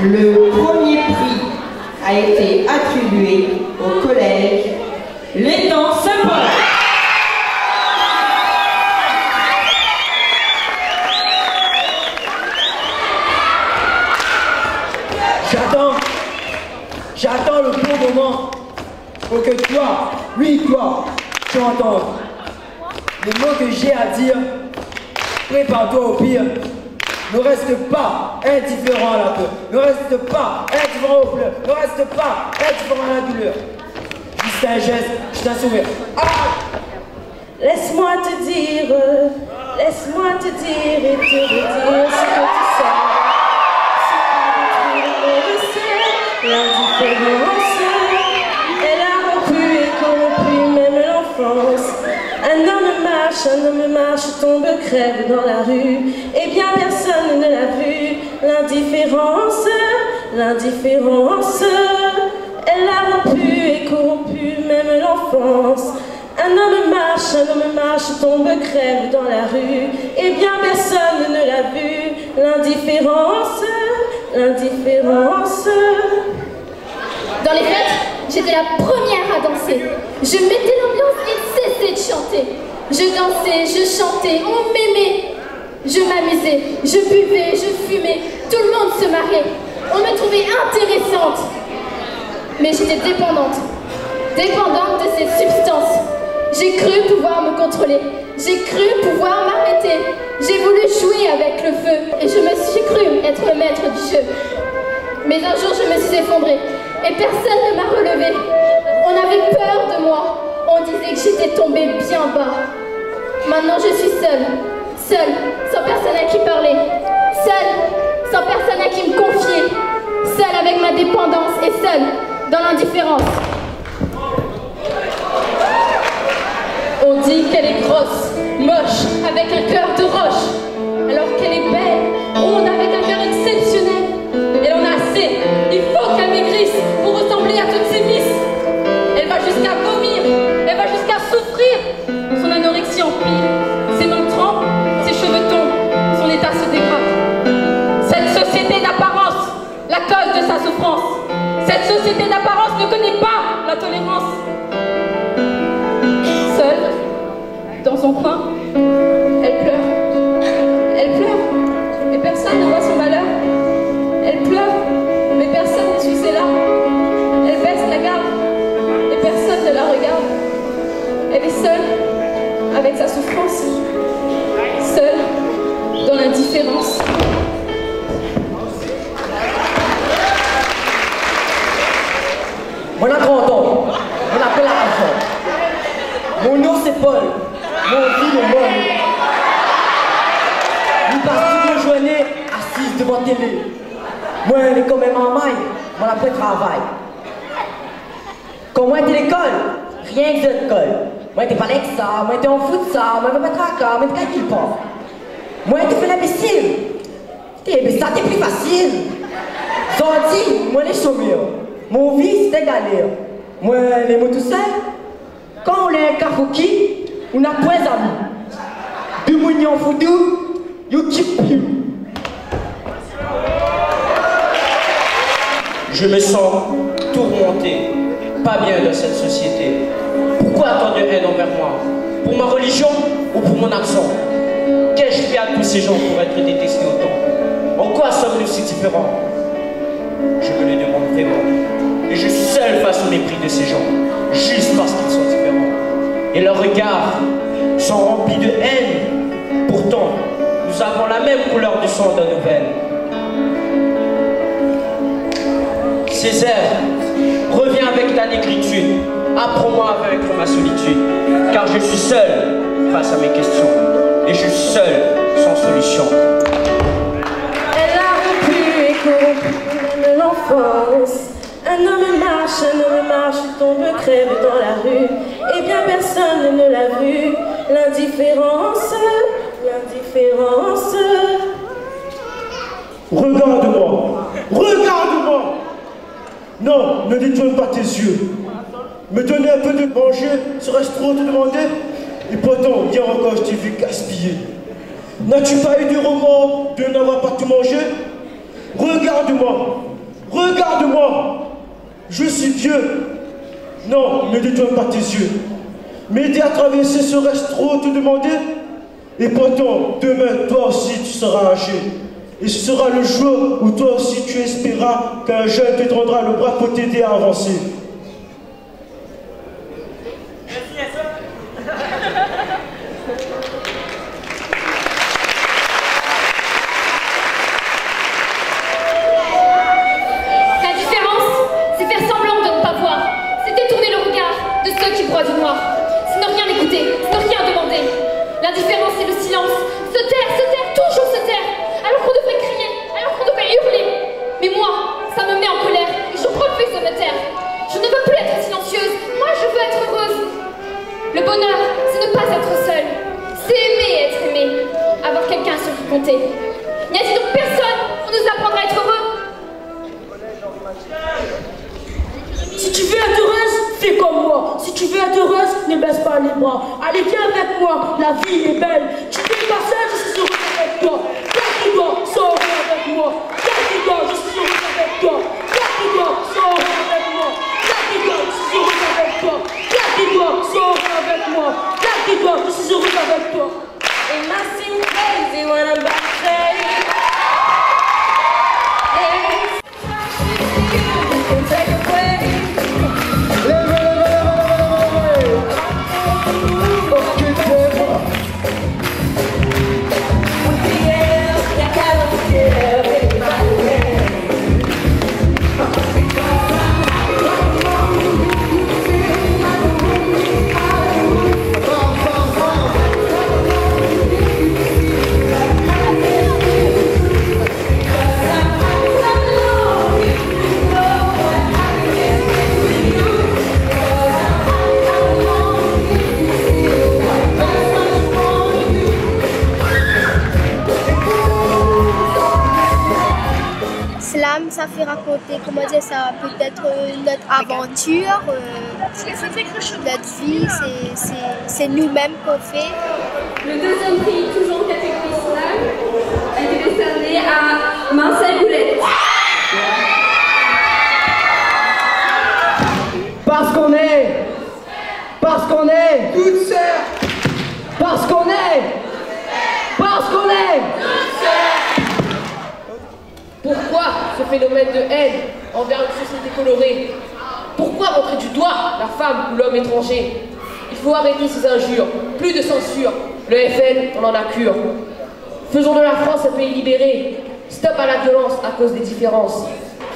Le premier prix a été attribué au collège L'Étang Saint-Paul. J'attends le bon moment pour que toi, toi, tu entendes les mots que j'ai à dire. Prépare-toi au pire. Ne reste pas indifférent à la peur. Ne reste pas indifférent aux pleurs. Ne reste pas indifférent à la douleur. Juste un geste, juste un sourire. Ah! Laisse-moi te dire et te redire ce que tu sais. L'indifférence, elle a rompu et corrompu même l'enfance. Un homme marche, tombe, crève dans la rue, et bien personne ne l'a vu. L'indifférence, elle a rompu et corrompu même l'enfance. Un homme marche, tombe, crève dans la rue, et bien personne ne l'a vu. L'indifférence. Dans les fêtes, j'étais la première à danser. Je mettais l'ambiance et cessais de chanter. Je dansais, je chantais, on m'aimait. Je m'amusais, je buvais, je fumais. Tout le monde se marrait. On me trouvait intéressante. Mais j'étais dépendante de cette substance. J'ai cru pouvoir me contrôler. J'ai cru pouvoir m'arrêter. J'ai voulu jouer avec le feu et je me suis cru être le maître du jeu. Mais un jour, je me suis effondrée et personne ne m'a relevée. On avait peur de moi. On disait que j'étais tombée bien bas. Maintenant, je suis seule, sans personne à qui parler, seule, sans personne à qui me confier, seule avec ma dépendance et seule dans l'indifférence. On dit qu'elle est grosse, moche, avec un cœur de roche, alors qu'elle est belle, ronde, avec un cœur exceptionnel. Elle en a assez, il faut qu'elle maigrisse pour ressembler à toutes ses vices. Elle va jusqu'à vomir, elle va jusqu'à souffrir. Son anorexie empire, ses mains tremblent, ses cheveux tombent, son état se dégrade. Cette société d'apparence, la cause de sa souffrance. Cette société d'apparence ne connaît pas la tolérance. Dans son coin, elle pleure, mais personne ne voit son malheur. Elle pleure, mais personne n'essuie ses larmes. Elle baisse la garde, et personne ne la regarde. Elle est seule, avec sa souffrance, seule, dans l'indifférence. On a 30 ans, on appelle à enfant. Mon nom c'est Paul. Mon vie est molle. Nous passons toute la journée assise devant la télé. Moi, elle est quand même en maille, moi après travail. Quand moi j'étais à l'école, rien que de l'école. Moi j'étais pas avec ça, moi j'étais en foot ça, moi j'étais pas tracas, moi j'étais qu'il pense. Moi j'étais fait l'imbécile. Mais ça c'était plus facile. Zandy, moi les chômeurs. Mon vie c'était galère. Moi les mots tout seul. Quand on est un kafouki, on n'a pas d'amis. Deux mounions foudou, you keep you. Je me sens tourmenté, pas bien dans cette société. Pourquoi tant de haine envers moi? Pour ma religion ou pour mon accent? Qu'ai-je fait à tous ces gens pour être détestés autant? En quoi sommes-nous si différents? Je me le demande vraiment. Et je suis seul face au mépris de ces gens, juste parce qu'ils sont différents. Et leurs regards sont remplis de haine. Pourtant, nous avons la même couleur du sang dans nos veines. Césaire, reviens avec ta négritude. Apprends-moi à vaincre ma solitude. Car je suis seul face à mes questions. Et je suis seul sans solution. Elle a rompu et corrompu même l'enfance. Un homme marche, tombe, crève dans la rue, et bien personne ne l'a vu. L'indifférence. Regarde-moi, regarde-moi. Non, ne détourne pas tes yeux. Me donner un peu de manger, serait-ce trop te demander? Et pourtant, hier encore, je t'ai vu gaspiller. N'as-tu pas eu de remords de n'avoir pas tout mangé? Regarde-moi, Regarde-moi. Je suis vieux. Non, ne détourne pas tes yeux. M'aider à traverser serait-ce trop te demander? Et pourtant, demain, toi aussi, tu seras âgé. Et ce sera le jour où toi aussi tu espéras qu'un jeune te tendra le bras pour t'aider à avancer. La différence, c'est faire semblant de ne pas voir. C'est détourner le regard de ceux qui broient du noir. C'est ne rien écouter, c'est ne rien demander. L'indifférence, c'est le silence. Se taire, toujours se taire. Alors qu'on devrait crier, alors qu'on devrait hurler. Mais moi, ça me met en colère et je refuse de me taire. Je ne veux plus être silencieuse, moi je veux être heureuse. Le bonheur, c'est ne pas être seule. C'est aimer et être aimé. Avoir quelqu'un sur qui compter. N'y a-t-il donc personne pour nous apprendre à être heureux? Si tu veux être heureuse, fais comme moi. Si tu veux être heureuse, ne baisse pas les bras. Allez, viens avec moi, la vie est belle. Tu n'es pas seule, je suis heureuse avec toi. Garde-toi, sois heureux avec moi. Garde-toi, je suis heureuse avec toi. Garde-toi, sois heureux avec moi. Garde-toi, je suis heureuse avec toi. Garde-toi, sois heureux avec moi. Garde-toi, je suis heureuse avec toi. It must seem crazy when I'm back there. Ça fait raconter, comment dire ça, peut-être notre aventure, notre vie, c'est nous-mêmes qu'on fait. Le deuxième prix, toujours en catégorie slam, a été décerné à Marcel Goulet. Parce qu'on est toutes sœurs. Parce qu'on est Pourquoi ce phénomène de haine envers une société colorée? Pourquoi montrer du doigt la femme ou l'homme étranger? Il faut arrêter ces injures, plus de censure. Le FN, on en a cure. Faisons de la France un pays libéré. Stop à la violence à cause des différences.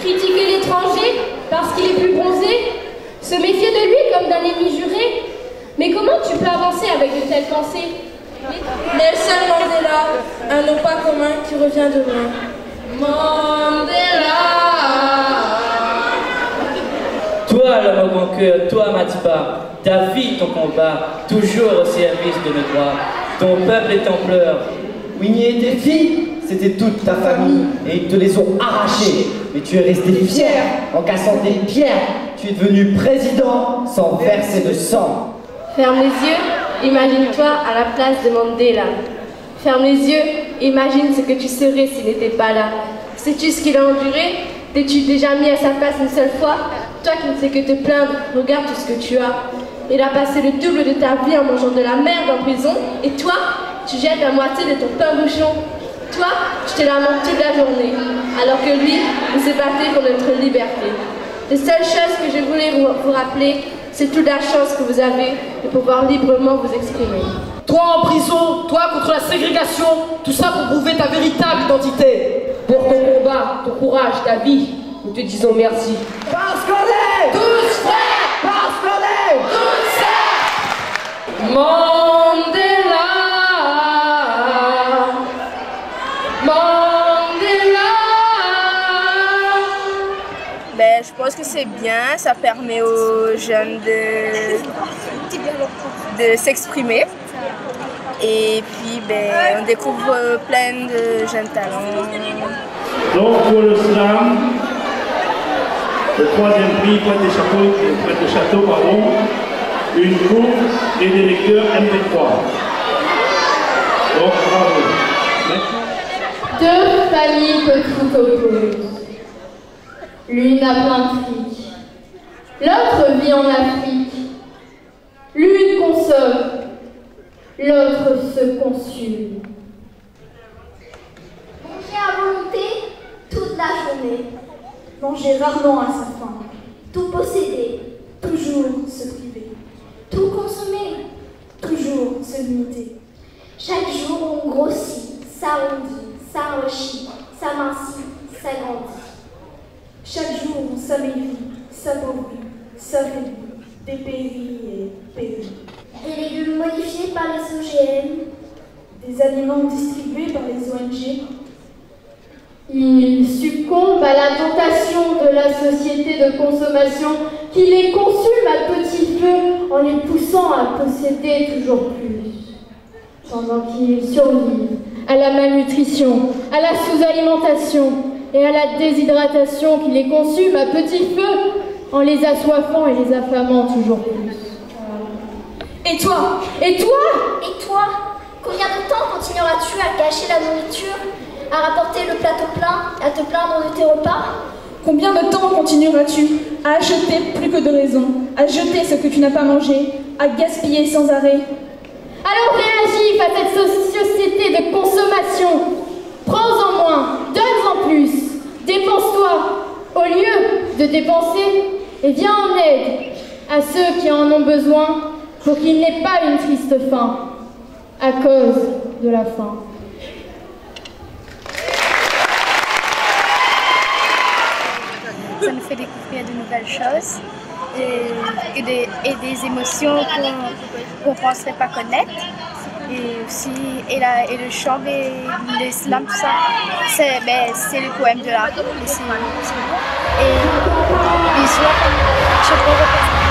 Critiquer l'étranger parce qu'il est plus bronzé? Se méfier de lui comme d'un ennemi juré? Mais comment tu peux avancer avec de telles pensées? Nelson Mandela, un nom pas commun qui revient de loin. Mandela. Toi, l'homme au grand cœur, toi, Madiba, ta vie, ton combat, toujours au service de nos droits. Ton peuple est en pleurs. Winnie et tes filles, c'était toute ta famille et ils te les ont arrachées. Mais tu es resté fier en cassant des pierres. Tu es devenu président sans verser de sang. Ferme les yeux, imagine-toi à la place de Mandela. Ferme les yeux, imagine ce que tu serais s'il n'était pas là. Sais-tu ce qu'il a enduré? T'es-tu déjà mis à sa place une seule fois? Toi qui ne sais que te plaindre, regarde tout ce que tu as. Il a passé le double de ta vie en mangeant de la merde en prison. Et toi, tu jettes la moitié de ton pain bouchon. Toi, tu te lamentes toute la journée. Alors que lui, il s'est battu pour notre liberté. Les seules choses que je voulais vous rappeler, c'est toute la chance que vous avez de pouvoir librement vous exprimer. Toi en prison, toi contre la ségrégation, tout ça pour prouver ta véritable identité. Pour ton combat, ton courage, ta vie, nous te disons merci. Parce qu'on est tous frères. Parce qu'on est tous frères. Mandela. Ben, je pense que c'est bien, ça permet aux jeunes de s'exprimer. Et puis, ben, on découvre plein de jeunes talents. Donc, pour le slam, le troisième prix, Pointe de Château, pardon, une course et des lecteurs MP3. Donc, bravo. Deux familles peuvent tout opposer. l'une a plein de fric. L'autre vit en Afrique. L'une consomme, l'autre se consume. Manger à volonté toute la journée. Manger rarement à sa faim. Tout posséder. Toujours se priver. Tout consommer. Toujours se limiter. Chaque jour on grossit, s'arrondit, s'enrichit, s'amincit, s'agrandit. Chaque jour on s'amaigrit, s'appauvrit, s'affaiblit, dépérit et périt. Des légumes modifiés par les OGM. Des aliments distribués par les ONG. Ils succombent à la tentation de la société de consommation qui les consume à petit feu en les poussant à posséder toujours plus. Pendant qu'ils survivent à la malnutrition, à la sous-alimentation et à la déshydratation qui les consume à petit feu en les assoiffant et les affamant toujours plus. Et toi? Et toi? Et toi? Combien de temps continueras-tu à gâcher la nourriture, à rapporter le plateau plein, à te plaindre de tes repas? Combien de temps continueras-tu à acheter plus que de raison, à jeter ce que tu n'as pas mangé, à gaspiller sans arrêt? Alors réagis à cette société de consommation. Prends-en moins, donne-en plus, dépense-toi. Au lieu de dépenser, et viens en aide à ceux qui en ont besoin pour qu'ils n'aient pas une triste fin à cause de la faim. Ça nous fait découvrir de nouvelles choses et des émotions qu'on ne penserait pas connaître. Et aussi, et le chant, les slams, tout ça, c'est le poème de la rue. Et ils sont, je peux représenter.